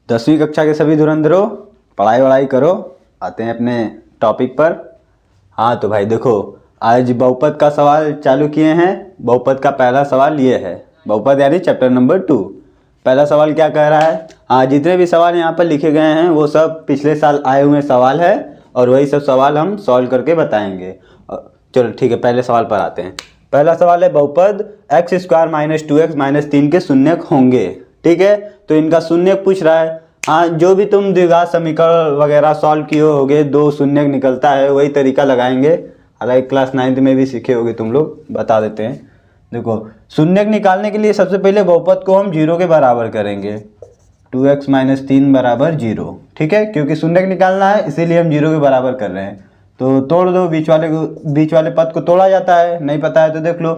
10वीं कक्षा के सभी धुरंधरों, पढ़ाई वढ़ाई करो। आते हैं अपने टॉपिक पर। हाँ तो भाई देखो, आज बहुपद का सवाल चालू किए हैं। बहुपद का पहला सवाल ये है, बहुपद यानी चैप्टर नंबर 2। पहला सवाल क्या कह रहा है? हाँ, जितने भी सवाल यहाँ पर लिखे गए हैं वो सब पिछले साल आए हुए सवाल है और वही सब सवाल हम सॉल्व करके बताएंगे। चलो ठीक है, पहले सवाल पर आते हैं। पहला सवाल है, बहुपद x² - 2x - 3 के शून्यक होंगे। ठीक है, तो इनका शून्यक पूछ रहा है। हाँ, जो भी तुम द्विघात समीकरण वगैरह सॉल्व किए होगे, दो शून्यक निकलता है, वही तरीका लगाएंगे। हालांकि क्लास 9th में भी सीखे होगे तुम लोग, बता देते हैं। देखो, शून्यक निकालने के लिए सबसे पहले बहुपद को हम 0 के बराबर करेंगे। 2x - 3 = 0। ठीक है, क्योंकि शून्यक निकालना है इसीलिए हम 0 के बराबर कर रहे हैं। तो तोड़ दो, बीच वाले पद को तोड़ा जाता है। नहीं पता है तो देख लो।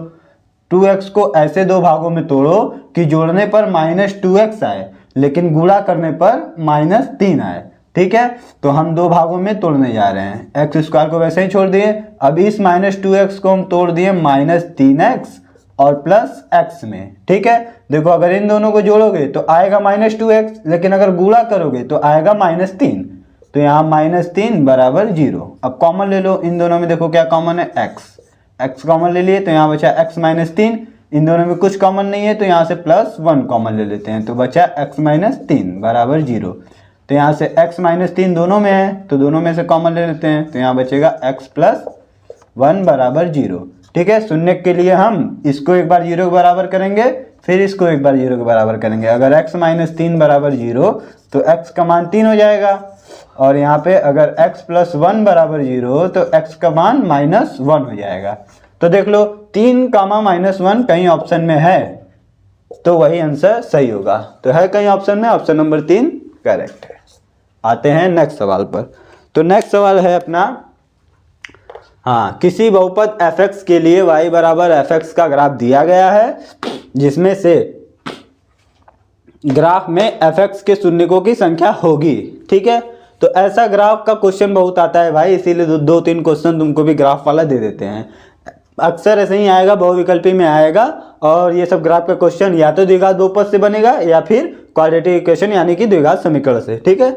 2x को ऐसे दो भागों में तोड़ो कि जोड़ने पर -2x आए लेकिन गुणा करने पर -3 आए। ठीक है, तो हम दो भागों में तोड़ने जा रहे हैं। x² को वैसे ही छोड़ दिए। अब इस -2x को हम तोड़ दिए -3x और +x में। ठीक है, देखो अगर इन दोनों को जोड़ोगे तो आएगा -2x, लेकिन अगर गुणा करोगे तो आएगा -3। तो यहाँ -3 = 0। अब कॉमन ले लो इन दोनों में। देखो क्या कॉमन है? x कॉमन ले लिए तो यहाँ बचा x - 3। इन दोनों में कुछ कॉमन नहीं है तो यहाँ से +1 कॉमन ले लेते हैं, तो बचा x - 3 = 0। तो यहाँ से x - 3 दोनों में है तो दोनों में से कॉमन ले लेते हैं, तो यहाँ बचेगा x + 1 = 0। ठीक है, शून्यक के लिए हम इसको एक बार 0 के बराबर करेंगे, फिर इसको एक बार 0 के बराबर करेंगे। अगर x - 3 = 0 तो x का मान 3 हो जाएगा। और यहाँ पे अगर x + 1 = 0 तो x का मान -1 हो जाएगा। तो देख लो 3, -1 कहीं ऑप्शन में है तो वही आंसर सही होगा। तो है कहीं ऑप्शन में, ऑप्शन नंबर 3 करेक्ट है। आते हैं नेक्स्ट सवाल पर। तो नेक्स्ट सवाल है अपना, हाँ, किसी बहुपद fx के लिए y = fx का ग्राफ दिया गया है जिसमें से ग्राफ में fx के शून्यकों की संख्या होगी। ठीक है, तो ऐसा ग्राफ का क्वेश्चन बहुत आता है भाई, इसीलिए 2-3 क्वेश्चन तुमको भी ग्राफ वाला दे देते हैं। अक्सर ऐसे ही आएगा, बहुविकल्पी में आएगा। और ये सब ग्राफ का क्वेश्चन या तो द्विघात बहुपद से बनेगा या फिर क्वाड्रेटिक इक्वेशन यानी कि द्विघात समीकरण से। ठीक है,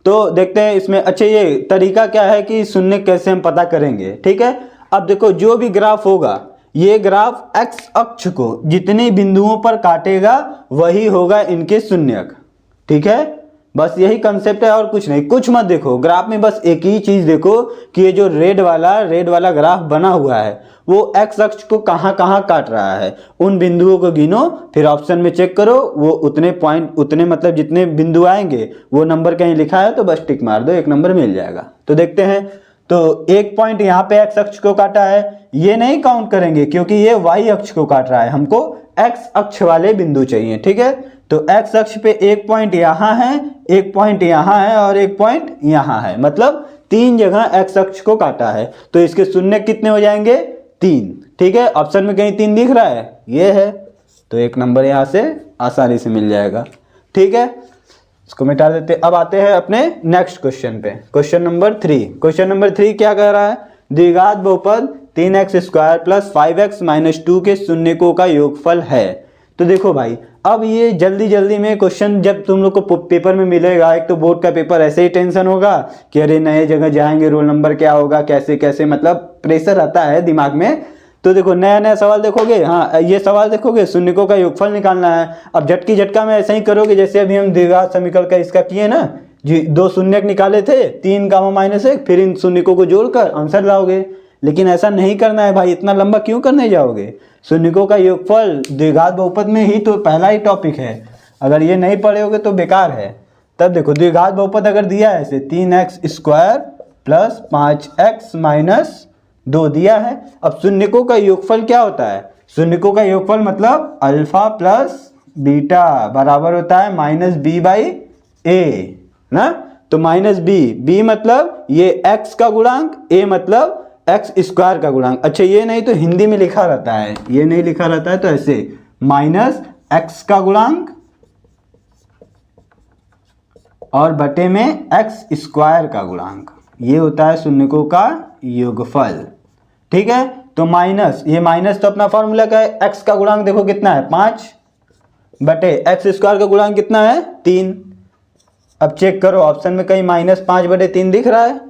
तो देखते हैं इसमें। अच्छा, ये तरीका क्या है कि शून्य कैसे हम पता करेंगे। ठीक है, अब देखो जो भी ग्राफ होगा, ये ग्राफ x अक्ष को जितने बिंदुओं पर काटेगा वही होगा इनके शून्यक। ठीक है, बस यही कंसेप्ट है और कुछ नहीं। कुछ मत देखो ग्राफ में, बस एक ही चीज देखो कि ये जो रेड वाला ग्राफ बना हुआ है वो x अक्ष को कहाँ कहाँ काट रहा है, उन बिंदुओं को गिनो, फिर ऑप्शन में चेक करो वो उतने पॉइंट, उतने मतलब जितने बिंदु आएंगे वो नंबर कहीं लिखा है तो बस टिक मार दो, एक नंबर मिल जाएगा। तो देखते हैं। तो एक पॉइंट यहाँ पे x अक्ष को काटा है, ये नहीं काउंट करेंगे क्योंकि ये y अक्ष को काट रहा है, हमको x अक्ष वाले बिंदु चाहिए। ठीक है, तो x अक्ष पे एक पॉइंट यहाँ है, एक पॉइंट यहाँ है और एक पॉइंट यहाँ है, मतलब 3 जगह x अक्ष को काटा है। तो इसके शून्य कितने हो जाएंगे? 3। ठीक है, ऑप्शन में कहीं 3 दिख रहा है? ये है, तो एक नंबर यहाँ से आसानी से मिल जाएगा। ठीक है, इसको मिटा देते। अब आते हैं अपने नेक्स्ट क्वेश्चन पे। Question number 3। क्वेश्चन नंबर 3 क्या कह रहा है? द्विघात बहुपद 3x² + 5x - 2 के शून्यकों का योगफल है। तो देखो भाई, अब ये जल्दी में क्वेश्चन जब तुम लोग को पेपर में मिलेगा, एक तो बोर्ड का पेपर ऐसे ही टेंशन होगा कि अरे नए जगह जाएंगे, रोल नंबर क्या होगा, कैसे मतलब प्रेशर आता है दिमाग में। तो देखो नया सवाल देखोगे, हाँ ये सवाल देखोगे, शून्यकों का योगफल निकालना है। अब झटका में ऐसा ही करोगे जैसे अभी हम द्विघात समीकरण का इसका किए ना जी, 2 शून्यक निकाले थे, 3, -1, फिर इन शून्यकों को जोड़कर आंसर लाओगे। लेकिन ऐसा नहीं करना है भाई, इतना लंबा क्यों करने जाओगे? शून्यकों का योगफल द्विघात बहुपद में ही तो पहला ही टॉपिक है, अगर ये नहीं पढ़े होगे तो बेकार है। तब देखो द्विघात बहुपद अगर दिया है ऐसे 3x² + 5x - 2 दिया है। अब शून्यकों का योगफल क्या होता है? शून्यकों का योगफल मतलब अल्फा प्लस बीटा बराबर होता है -b/a ना। तो -b मतलब ये x का गुणांक, a मतलब x² का गुणांक। अच्छा, ये नहीं तो हिंदी में लिखा रहता है, ये नहीं लिखा रहता है तो ऐसे -x का गुणांक और बटे में x² का गुणांक, ये होता है शून्यकों का योगफल। ठीक है, तो ये माइनस तो अपना फॉर्मूला का है। x का गुणांक देखो कितना है 5 बटे x² का गुणांक कितना है 3। अब चेक करो ऑप्शन में कहीं -5/3 दिख रहा है?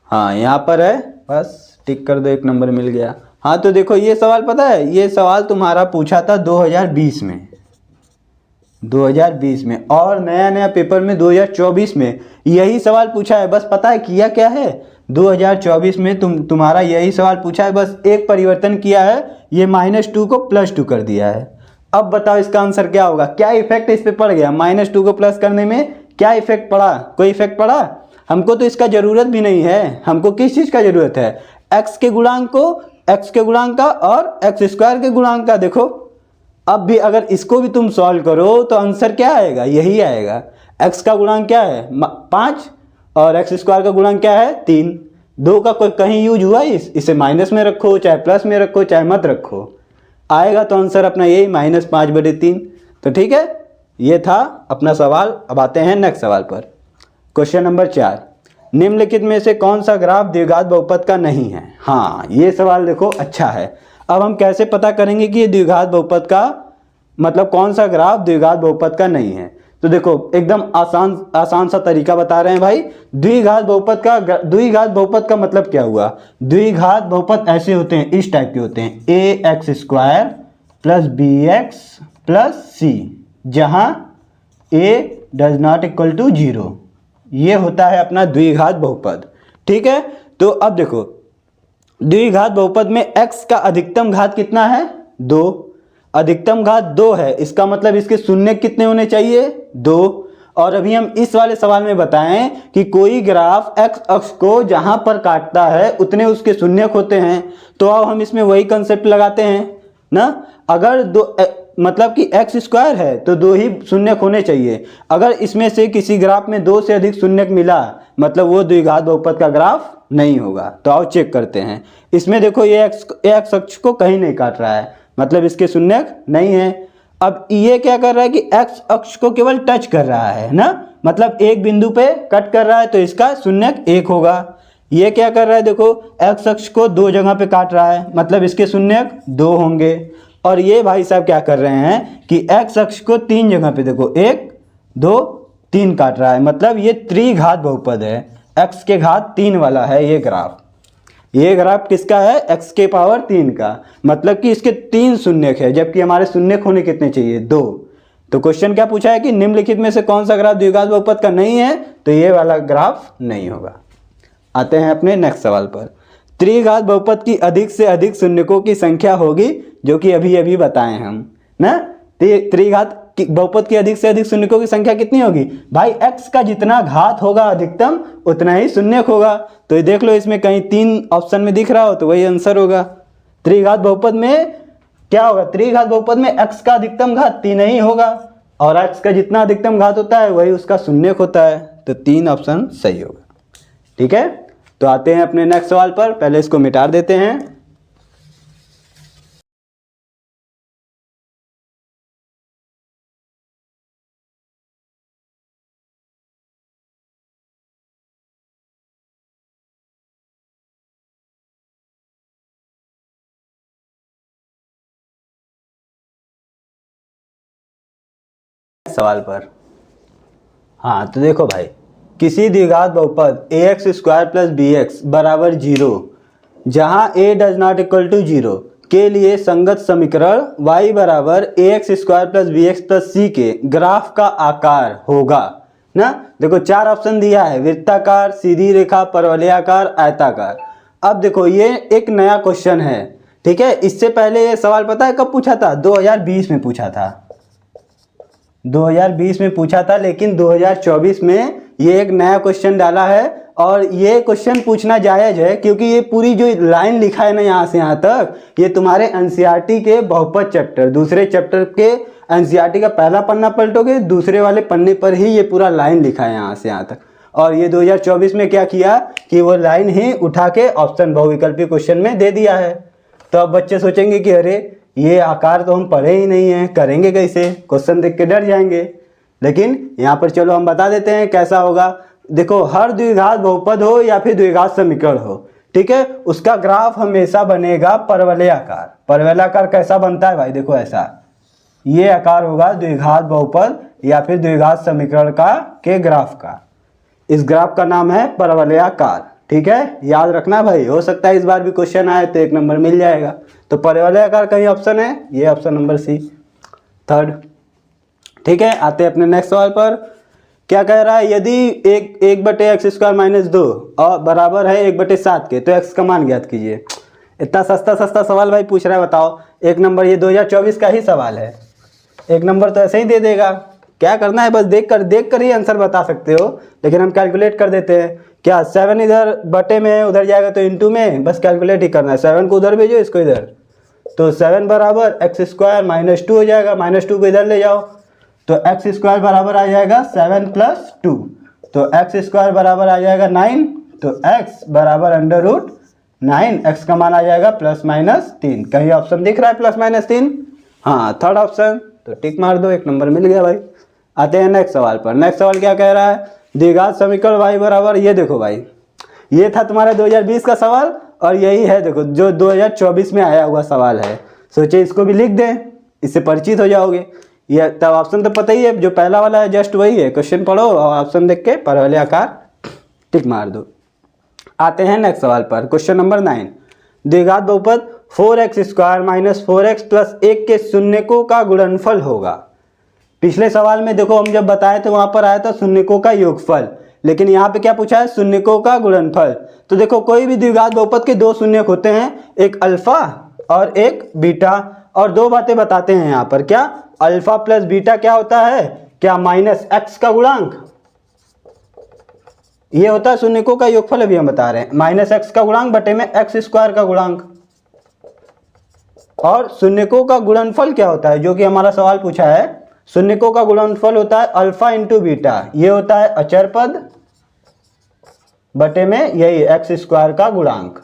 हाँ यहाँ पर है, बस टिक कर दो, 1 नंबर मिल गया। हाँ तो देखो ये सवाल पता है, ये सवाल तुम्हारा पूछा था 2020 में, 2020 में, और नया नया पेपर में 2024 में यही सवाल पूछा है। बस पता है किया क्या है, 2024 में तुम्हारा यही सवाल पूछा है, बस एक परिवर्तन किया है, ये -2 को +2 कर दिया है। अब बताओ इसका आंसर क्या होगा, क्या इफेक्ट इस पे पड़ गया, -2 को प्लस करने में क्या इफेक्ट पड़ा, कोई इफेक्ट पड़ा? हमको तो इसका जरूरत भी नहीं है, हमको किस चीज़ का जरूरत है, x के गुणांक का और x² के गुणांक का। देखो अब भी अगर इसको भी तुम सॉल्व करो तो आंसर क्या आएगा, यही आएगा। x का गुणांक क्या है 5 और x² का गुणांक क्या है 3। 2 का कोई कहीं यूज हुआ, इसे माइनस में रखो चाहे प्लस में रखो चाहे मत रखो, आएगा तो आंसर अपना यही -5/3। तो ठीक है, ये था अपना सवाल। अब आते हैं नेक्स्ट सवाल पर। क्वेश्चन नंबर 4, निम्नलिखित में से कौन सा ग्राफ द्विघात बहुपद का नहीं है? हाँ ये सवाल देखो अच्छा है। अब हम कैसे पता करेंगे कि ये द्विघात बहुपद का मतलब कौन सा ग्राफ द्विघात बहुपद का नहीं है? तो देखो एकदम आसान सा तरीका बता रहे हैं भाई। द्विघात बहुपद का मतलब क्या हुआ, द्विघात बहुपद ऐसे होते हैं, इस टाइप के होते हैं, ax² + bx + c, जहां a does not equal to 0, ये होता है अपना द्विघात बहुपद। ठीक है, तो अब देखो द्विघात बहुपद में x का अधिकतम घात कितना है 2, अधिकतम घात 2 है, इसका मतलब इसके शून्य कितने होने चाहिए 2। और अभी हम इस वाले सवाल में बताएं कि कोई ग्राफ x अक्ष को जहां पर काटता है उतने उसके शून्यक होते हैं, तो अब हम इसमें वही कंसेप्ट लगाते हैं ना। अगर मतलब कि x² है तो 2 ही शून्यक होने चाहिए, अगर इसमें से किसी ग्राफ में 2 से अधिक शून्यक मिला मतलब वो द्विघात बहुपद का ग्राफ नहीं होगा। तो आओ चेक करते हैं। इसमें देखो ये x अक्ष को कहीं नहीं काट रहा है, मतलब इसके शून्यक नहीं है। अब ये क्या कर रहा है कि x अक्ष को केवल टच कर रहा है ना, मतलब एक बिंदु पे कट कर रहा है, तो इसका शून्यक 1 होगा। ये क्या कर रहा है, देखो x अक्ष को 2 जगह पे काट रहा है, मतलब इसके शून्यक 2 होंगे। और ये भाई साहब क्या कर रहे हैं कि x अक्ष को 3 जगह पे देखो 1 2 3 काट रहा है, मतलब ये त्रिघात बहुपद है, x के घात 3 वाला है ये ग्राफ। ये ग्राफ किसका है, x के पावर 3 का, मतलब कि इसके 3 शून्यक है, जबकि हमारे शून्यक होने कितने चाहिए 2। तो क्वेश्चन क्या पूछा है कि निम्नलिखित में से कौन सा ग्राफ द्विघात बहुपद का नहीं है, तो ये वाला ग्राफ नहीं होगा। आते हैं अपने नेक्स्ट सवाल पर। त्रिघात बहुपद की अधिक से अधिक शून्यकों की संख्या होगी, जो कि अभी अभी बताए हम ना। त्रिघात बहुपद की अधिक से अधिक शून्यकों की संख्या कितनी होगी भाई, x का जितना घात होगा अधिकतम उतना ही शून्यक होगा। तो ये देख लो इसमें कहीं 3 ऑप्शन में दिख रहा हो तो वही आंसर होगा। त्रिघात बहुपद में क्या होगा, त्रिघात बहुपद में x का अधिकतम घात 3 ही होगा, और x का जितना अधिकतम घात होता है वही उसका शून्यक होता है। तो 3 ऑप्शन सही होगा। ठीक है, तो आते हैं अपने नेक्स्ट सवाल पर। पहले इसको मिटा देते हैं। सवाल पर हाँ तो देखो भाई, किसी द्विघात बहुपद ax² + bx = 0 जहां a does not equal to 0 के लिए संगत समीकरण y = ax² + bx + c के ग्राफ का आकार होगा ना। देखो 4 ऑप्शन दिया है, वृत्ताकार, सीधी रेखा, परवलयाकार, आयताकार। अब देखो ये एक नया क्वेश्चन है, ठीक है। इससे पहले ये सवाल पता है कब पूछा था, 2020 में पूछा था, 2020 में पूछा था, लेकिन 2024 में ये एक नया क्वेश्चन डाला है। और ये क्वेश्चन पूछना जायज़ है क्योंकि ये पूरी जो लाइन लिखा है ना यहाँ से यहाँ तक, ये तुम्हारे एनसीईआरटी के बहुपद चैप्टर, दूसरे चैप्टर के एनसीईआरटी का पहला पन्ना पलटोगे, दूसरे वाले पन्ने पर ही ये पूरा लाइन लिखा है यहाँ से यहाँ तक। और ये 2024 में क्या किया कि वो लाइन ही उठा के ऑप्शन बहुविकल्पी क्वेश्चन में दे दिया है। तो अब बच्चे सोचेंगे कि अरे ये आकार तो हम पढ़े ही नहीं हैं, करेंगे कैसे, क्वेश्चन देख के डर जाएंगे। लेकिन यहाँ पर चलो हम बता देते हैं कैसा होगा। देखो हर द्विघात बहुपद हो या फिर द्विघात समीकरण हो, ठीक है, उसका ग्राफ हमेशा बनेगा परवलयाकार। परवलयाकार कैसा बनता है भाई, देखो ऐसा, ये आकार होगा द्विघात बहुपद या फिर द्विघात समीकरण का के ग्राफ का। इस ग्राफ का नाम है परवलयाकार। ठीक है, याद रखना भाई, हो सकता है इस बार भी क्वेश्चन आए तो 1 नंबर मिल जाएगा। तो परवलयाकार का ही ऑप्शन है, ये ऑप्शन नंबर सी, थर्ड। ठीक है, आते हैं अपने नेक्स्ट सवाल पर। क्या कह रहा है, यदि एक बटे एक्स स्क्वायर माइनस 2 और बराबर है 1/7 के, तो एक्स का मान ज्ञात कीजिए। इतना सस्ता सस्ता सवाल भाई पूछ रहा है, बताओ। 1 नंबर, ये 2024 का ही सवाल है, 1 नंबर तो ऐसे ही दे देगा। क्या करना है, बस देख कर ही आंसर बता सकते हो, लेकिन हम कैलकुलेट कर देते हैं। क्या 7 इधर बटे में है, उधर जाएगा तो इंटू में, बस कैलकुलेट ही करना है। 7 को उधर भेजो, इसको इधर, तो 7 बराबर एक्स स्क्वायर माइनस 2 हो जाएगा। -2 को इधर ले जाओ तो एक्स स्क्वायर बराबर आ जाएगा 7 + 2, तो एक्स स्क्वायर बराबर आ जाएगा 9, तो एक्स बराबर √9, एक्स का मान आ जाएगा ±3। कहीं ऑप्शन दिख रहा है +-3? हाँ, थर्ड ऑप्शन, तो टिक मार दो, 1 नंबर मिल गया भाई। आते हैं नेक्स्ट सवाल पर। नेक्स्ट सवाल क्या कह रहा है, द्विघात समीकरण y बराबर, ये देखो भाई, ये था तुम्हारा 2020 का सवाल और यही है देखो जो 2024 में आया हुआ सवाल है। सोचे इसको भी लिख दें, इससे परिचित हो जाओगे। ये तब ऑप्शन तो पता ही है, जो पहला वाला है जस्ट वही है। क्वेश्चन पढ़ो और ऑप्शन देख के परवलयाकार टिक मार दो। आते हैं नेक्स्ट सवाल पर, क्वेश्चन नंबर 9। द्विघात बहुपद 4x² - 4x + 1 के शून्यकों का गुणनफल होगा। पिछले सवाल में देखो हम जब बताए थे वहां पर आया था शून्यकों का योगफल, लेकिन यहाँ पे क्या पूछा है, शून्यकों का गुणनफल। तो देखो कोई भी द्विघात बहुपद के 2 शून्यक होते हैं, एक अल्फा और एक बीटा, और 2 बातें बताते हैं यहाँ पर। क्या अल्फा प्लस बीटा क्या होता है, क्या -x का गुणांक, ये होता है शून्यकों का योगफल। अभी हम बता रहे हैं -x का गुणांक बटे में x² का गुणांक। और शून्यकों का गुणनफल क्या होता है, जो कि हमारा सवाल पूछा है, शून्यकों का गुणनफल होता है अल्फा × बीटा, ये होता है अचर पद बटे में यही x² का गुणांक।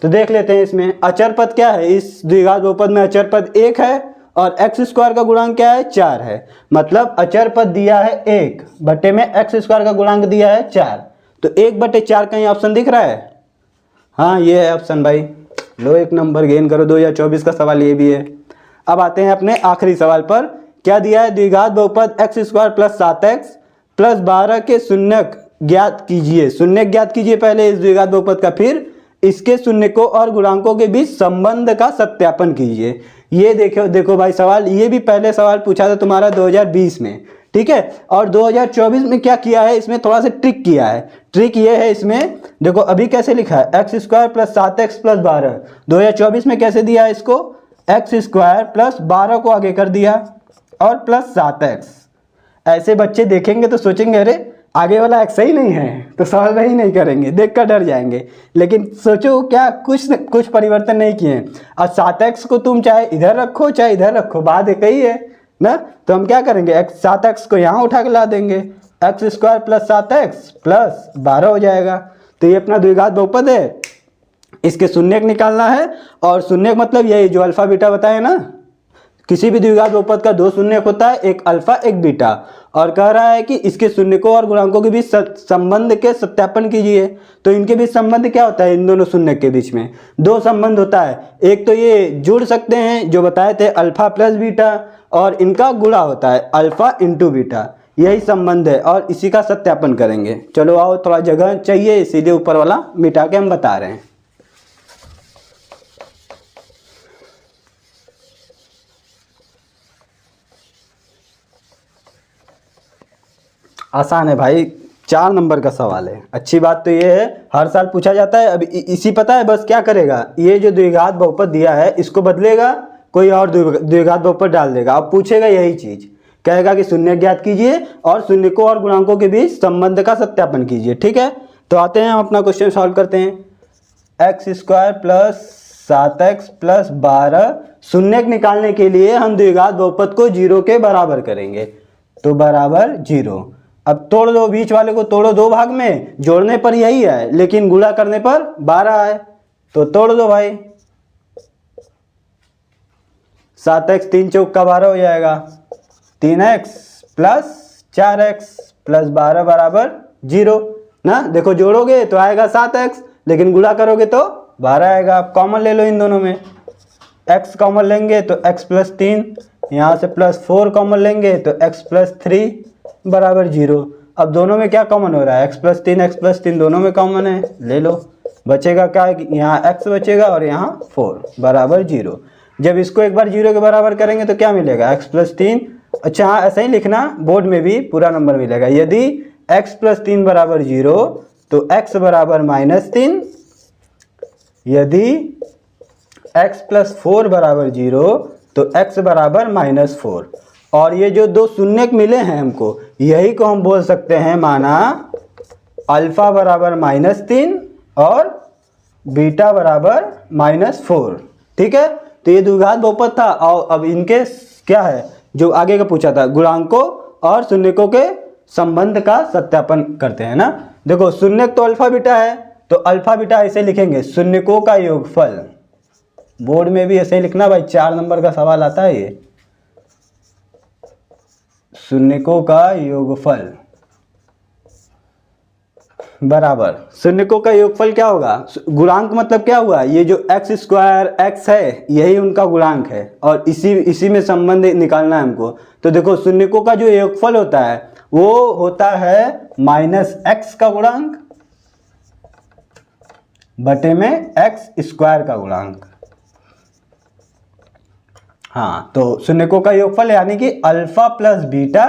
तो देख लेते हैं इसमें अचर पद क्या है। इस द्विघात बहुपद में अचर पद 1 है और x² का गुणांक क्या है, 4 है। मतलब अचर पद दिया है 1 बटे में x² का गुणांक दिया है 4, तो 1/4 कहीं ऑप्शन दिख रहा है। हाँ, ये है ऑप्शन भाई। लो, 1 नंबर गेन करो, 2024 का सवाल ये भी है। अब आते हैं अपने आखिरी सवाल पर। क्या दिया है, द्विघात बहुपद x² + 7x + 12 के शून्यक ज्ञात कीजिए। शून्यक ज्ञात कीजिए पहले इस द्विघात बहुपद का, फिर इसके शून्यकों और गुणांकों के बीच संबंध का सत्यापन कीजिए। ये देखो भाई सवाल, ये भी पहले सवाल पूछा था तुम्हारा 2020 में, ठीक है। और 2024 में क्या किया है, इसमें थोड़ा सा ट्रिक किया है। ट्रिक ये है इसमें, देखो अभी कैसे लिखा है, x² + 7x + 12। 2024 में कैसे दिया है इसको, x² + 12 को आगे कर दिया और +7x। ऐसे बच्चे देखेंगे तो सोचेंगे अरे आगे वाला x ही नहीं है, तो सवाल वही नहीं करेंगे, देखकर डर जाएंगे। लेकिन सोचो क्या कुछ परिवर्तन नहीं किए। और 7x को तुम चाहे इधर रखो चाहे इधर रखो, बात एक ही है ना। तो हम क्या करेंगे, 7x को यहाँ उठा के ला देंगे, x² + 7x + 12 हो जाएगा। तो ये अपना द्विघात बहुपद है, इसके शून्यक निकालना है। और शून्यक मतलब यही जो अल्फा बीटा बताए ना, किसी भी द्विघात बहुपद का 2 शून्यक होता है, एक अल्फा एक बीटा। और कह रहा है कि इसके शून्यकों और गुणांकों के बीच संबंध के सत्यापन कीजिए। तो इनके बीच संबंध क्या होता है, इन दोनों शून्यक के बीच में 2 संबंध होता है। एक तो ये जुड़ सकते हैं जो बताए थे अल्फा + बीटा, और इनका गुणा होता है अल्फा × बीटा, यही संबंध है और इसी का सत्यापन करेंगे। चलो आओ, थोड़ा जगह चाहिए इसीलिए ऊपर वाला मिटा के हम बता रहे हैं। आसान है भाई, 4 नंबर का सवाल है। अच्छी बात तो ये है हर साल पूछा जाता है। अब इसी पता है बस क्या करेगा, ये जो द्विघात बहुपद दिया है इसको बदलेगा, कोई और द्विघात बहुपद डाल देगा। अब पूछेगा यही चीज, कहेगा कि शून्यक ज्ञात कीजिए और शून्यकों और गुणांकों के बीच संबंध का सत्यापन कीजिए। ठीक है, तो आते हैं हम अपना क्वेश्चन सॉल्व करते हैं। x² + 7x + 12, शून्यक निकालने के लिए हम द्विघात बहुपद को 0 के बराबर करेंगे, तो बराबर 0। अब तोड़ दो, बीच वाले को तोड़ो 2 भाग में, जोड़ने पर यही है लेकिन गुणा करने पर 12 है, तो तोड़ दो भाई। 7x 3 चौक का 12 हो जाएगा, 3x + 4x + 12 बराबर 0 ना। देखो जोड़ोगे तो आएगा 7x, लेकिन गुणा करोगे तो 12 आएगा। आप कॉमन ले लो इन दोनों में, x कॉमन लेंगे तो x प्लस 3, यहाँ से प्लस 4 कॉमन लेंगे तो x प्लस 3 बराबर 0। अब दोनों में क्या कॉमन हो रहा है, x प्लस 3 दोनों में कॉमन है, ले लो। बचेगा क्या, यहाँ x बचेगा और यहाँ 4 बराबर 0। जब इसको एक बार 0 के बराबर करेंगे तो क्या मिलेगा, x प्लस 3। अच्छा हाँ, ऐसा ही लिखना, बोर्ड में भी पूरा नंबर मिलेगा। यदि x प्लस 3 बराबर 0 तो x बराबर -3, यदि x प्लस 4 बराबर 0 तो x बराबर -4। और ये जो दो शून्यक मिले हैं हमको, यही को हम बोल सकते हैं माना अल्फा बराबर -3 और बीटा बराबर -4। ठीक है, तो ये द्विघात बहुपद था। और अब इनके क्या है, जो आगे का पूछा था, गुणांकों और शून्यकों के संबंध का सत्यापन करते हैं ना। देखो शून्यक तो अल्फा बीटा है, तो अल्फा बीटा ऐसे लिखेंगे, शून्यकों का योगफल। बोर्ड में भी ऐसे ही लिखना भाई, 4 नंबर का सवाल आता है ये, शून्यकों का योगफल बराबर, शून्यकों का योगफल क्या होगा, गुणांक मतलब क्या हुआ, ये जो x स्क्वायर x है यही उनका गुणांक है, और इसी में संबंध निकालना है हमको। तो देखो शून्यकों का जो योगफल होता है वो होता है -x का गुणांक बटे में x स्क्वायर का गुणांक। हाँ, तो शून्यकों का योगफल यानी कि अल्फा प्लस बीटा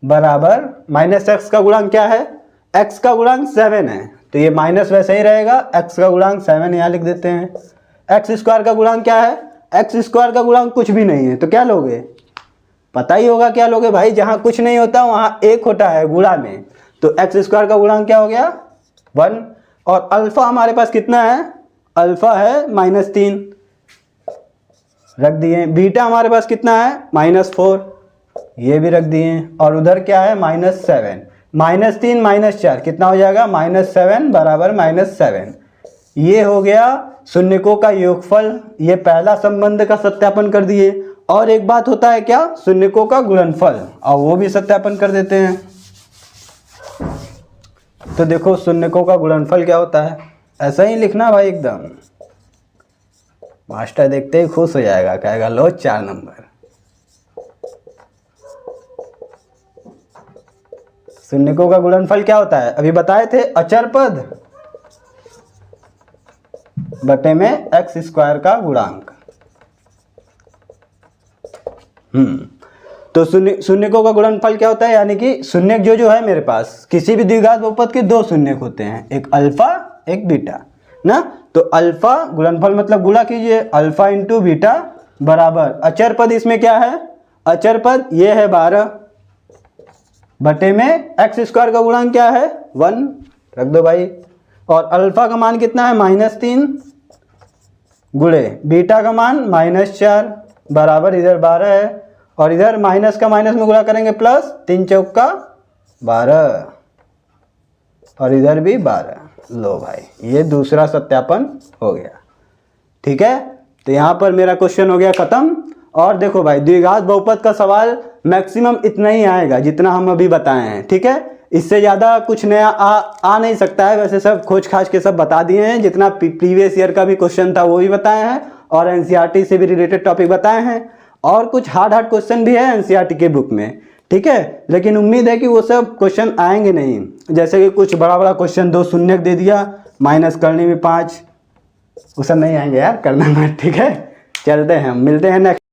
बराबर -x का गुणांक क्या है, x का गुणांक 7 है, तो ये माइनस वैसे ही रहेगा, x का गुणांक 7 यहाँ लिख देते हैं। x स्क्वायर का गुणांक क्या है, x स्क्वायर का गुणांक कुछ भी नहीं है, तो क्या लोगे, पता ही होगा क्या लोगे भाई, जहाँ कुछ नहीं होता वहाँ एक होता है गुणा में। तो x स्क्वायर का गुणांक क्या हो गया 1, और अल्फा हमारे पास कितना है, अल्फा है -3 रख दिए, बीटा हमारे पास कितना है -4 ये भी रख दिए, और उधर क्या है -7, -3 -4 कितना हो जाएगा -7 बराबर -7। ये हो गया शून्यकों का योगफल, ये पहला संबंध का सत्यापन कर दिए। और एक बात होता है क्या, शून्यकों का गुणनफल, और वो भी सत्यापन कर देते हैं। तो देखो शून्यकों का गुणनफल क्या होता है, ऐसा ही लिखना भाई एकदम, मास्टर देखते ही खुश हो जाएगा, कहेगा लो 4 नंबर। शून्यकों का गुणनफल क्या होता है, अभी बताए थे, अचर पद बटे में x स्क्वायर का गुणांक। तो शून्यकों का गुणनफल क्या होता है, यानी कि शून्यक जो है मेरे पास, किसी भी द्विघात बहुपद के 2 शून्यक होते हैं, एक अल्फा एक बीटा ना। तो अल्फा गुणनफल मतलब गुणा कीजिए, अल्फा इंटू बीटा बराबर अचर पद, इसमें क्या है अचर पद, ये है 12 बटे में x स्क्वायर का गुणांक क्या है 1 रख दो भाई, और अल्फा का मान कितना है -3 गुणे बीटा का मान -4 बराबर, इधर 12 है, और इधर माइनस का माइनस में गुणा करेंगे प्लस, 3 चौका 12, और इधर भी 12। लो भाई, ये दूसरा सत्यापन हो गया। ठीक है, तो यहाँ पर मेरा क्वेश्चन हो गया खत्म। और देखो भाई, द्विघात बहुपद का सवाल मैक्सिमम इतना ही आएगा जितना हम अभी बताए हैं। ठीक है, इससे ज़्यादा कुछ नया आ नहीं सकता है। वैसे सब खोज खाज के सब बता दिए हैं, जितना प्रीवियस ईयर का भी क्वेश्चन था वो भी बताए हैं, और एनसीईआरटी से भी रिलेटेड टॉपिक बताए हैं, और कुछ हार्ड क्वेश्चन भी है एनसीईआरटी के बुक में। ठीक है, लेकिन उम्मीद है कि वो सब क्वेश्चन आएंगे नहीं, जैसे कि कुछ बड़ा क्वेश्चन 2 शून्यक दे दिया, माइनस करने में 5, वो सब नहीं आएंगे यार, करना मत। ठीक है, चलते हैं, मिलते हैं नेक्स्ट।